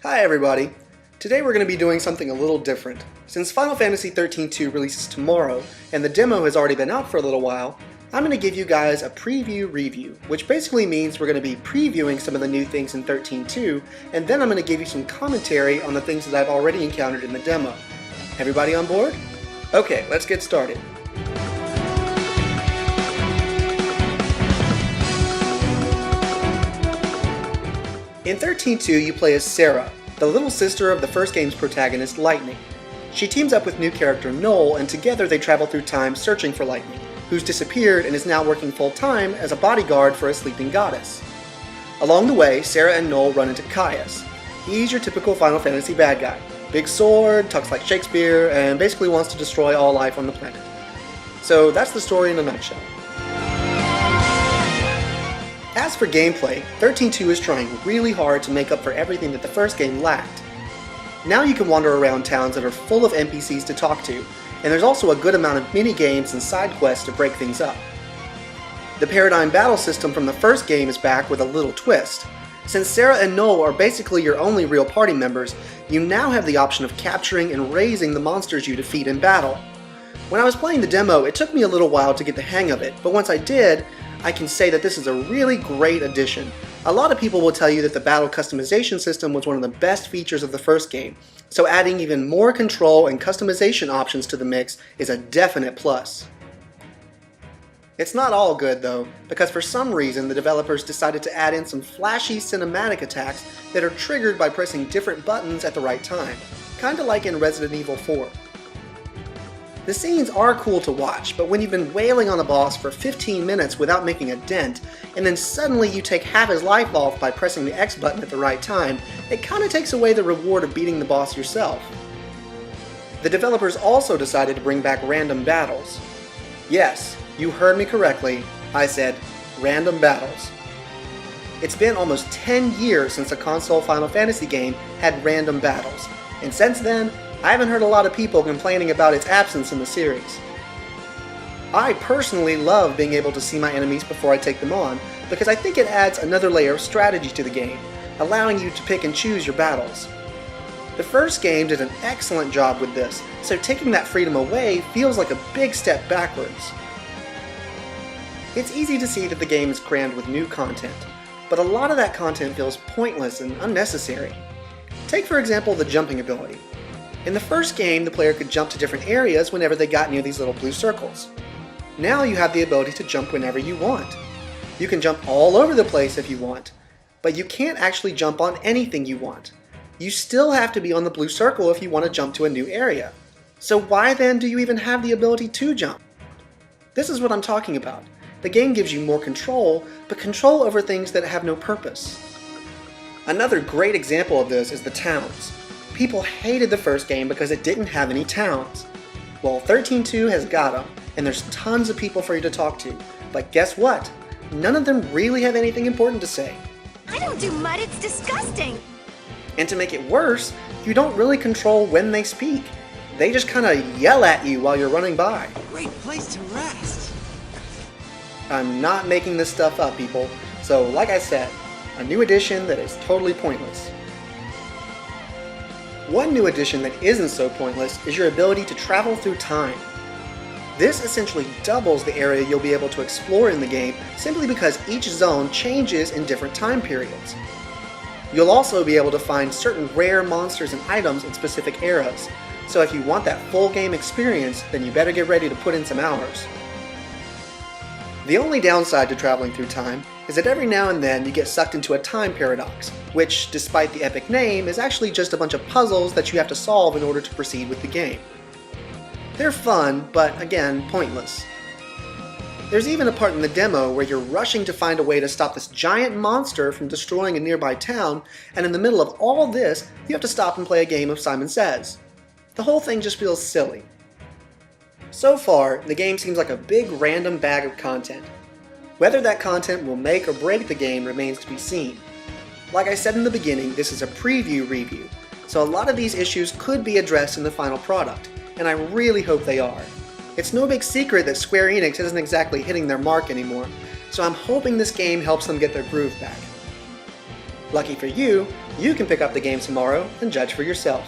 Hi everybody! Today we're going to be doing something a little different. Since Final Fantasy XIII-2 releases tomorrow, and the demo has already been out for a little while, I'm going to give you guys a preview review, which basically means we're going to be previewing some of the new things in XIII-2, and then I'm going to give you some commentary on the things that I've already encountered in the demo. Everybody on board? Okay, let's get started. In XIII-2, you play as Sarah, the little sister of the first game's protagonist, Lightning. She teams up with new character Noel, and together they travel through time searching for Lightning, who's disappeared and is now working full-time as a bodyguard for a sleeping goddess. Along the way, Sarah and Noel run into Caius. He's your typical Final Fantasy bad guy. Big sword, talks like Shakespeare, and basically wants to destroy all life on the planet. So that's the story in a nutshell. As for gameplay, XIII-2 is trying really hard to make up for everything that the first game lacked. Now you can wander around towns that are full of NPCs to talk to, and there's also a good amount of mini-games and side quests to break things up. The paradigm battle system from the first game is back with a little twist. Since Sarah and Noel are basically your only real party members, you now have the option of capturing and raising the monsters you defeat in battle. When I was playing the demo, it took me a little while to get the hang of it, but once I did, I can say that this is a really great addition. A lot of people will tell you that the battle customization system was one of the best features of the first game, so adding even more control and customization options to the mix is a definite plus. It's not all good though, because for some reason the developers decided to add in some flashy cinematic attacks that are triggered by pressing different buttons at the right time, kinda like in Resident Evil 4. The scenes are cool to watch, but when you've been wailing on a boss for 15 minutes without making a dent, and then suddenly you take half his life off by pressing the X button at the right time, it kinda takes away the reward of beating the boss yourself. The developers also decided to bring back random battles. Yes, you heard me correctly, I said random battles. It's been almost 10 years since a console Final Fantasy game had random battles, and since then, I haven't heard a lot of people complaining about its absence in the series. I personally love being able to see my enemies before I take them on, because I think it adds another layer of strategy to the game, allowing you to pick and choose your battles. The first game did an excellent job with this, so taking that freedom away feels like a big step backwards. It's easy to see that the game is crammed with new content, but a lot of that content feels pointless and unnecessary. Take for example the jumping ability. In the first game, the player could jump to different areas whenever they got near these little blue circles. Now you have the ability to jump whenever you want. You can jump all over the place if you want, but you can't actually jump on anything you want. You still have to be on the blue circle if you want to jump to a new area. So why then do you even have the ability to jump? This is what I'm talking about. The game gives you more control, but control over things that have no purpose. Another great example of this is the towns. People hated the first game because it didn't have any towns. Well, XIII-2 has got them, and there's tons of people for you to talk to. But guess what? None of them really have anything important to say. I don't do mud, it's disgusting! And to make it worse, you don't really control when they speak. They just kinda yell at you while you're running by. Great place to rest! I'm not making this stuff up, people. So, like I said, a new addition that is totally pointless. One new addition that isn't so pointless is your ability to travel through time. This essentially doubles the area you'll be able to explore in the game simply because each zone changes in different time periods. You'll also be able to find certain rare monsters and items in specific eras, so if you want that full game experience, then you better get ready to put in some hours. The only downside to traveling through time is that every now and then you get sucked into a time paradox, which, despite the epic name, is actually just a bunch of puzzles that you have to solve in order to proceed with the game. They're fun, but again, pointless. There's even a part in the demo where you're rushing to find a way to stop this giant monster from destroying a nearby town, and in the middle of all this, you have to stop and play a game of Simon Says. The whole thing just feels silly. So far, the game seems like a big random bag of content. Whether that content will make or break the game remains to be seen. Like I said in the beginning, this is a preview review, so a lot of these issues could be addressed in the final product, and I really hope they are. It's no big secret that SquareEnix isn't exactly hitting their mark anymore, so I'm hoping this game helps them get their groove back. Lucky for you, you can pick up the game tomorrow and judge for yourself.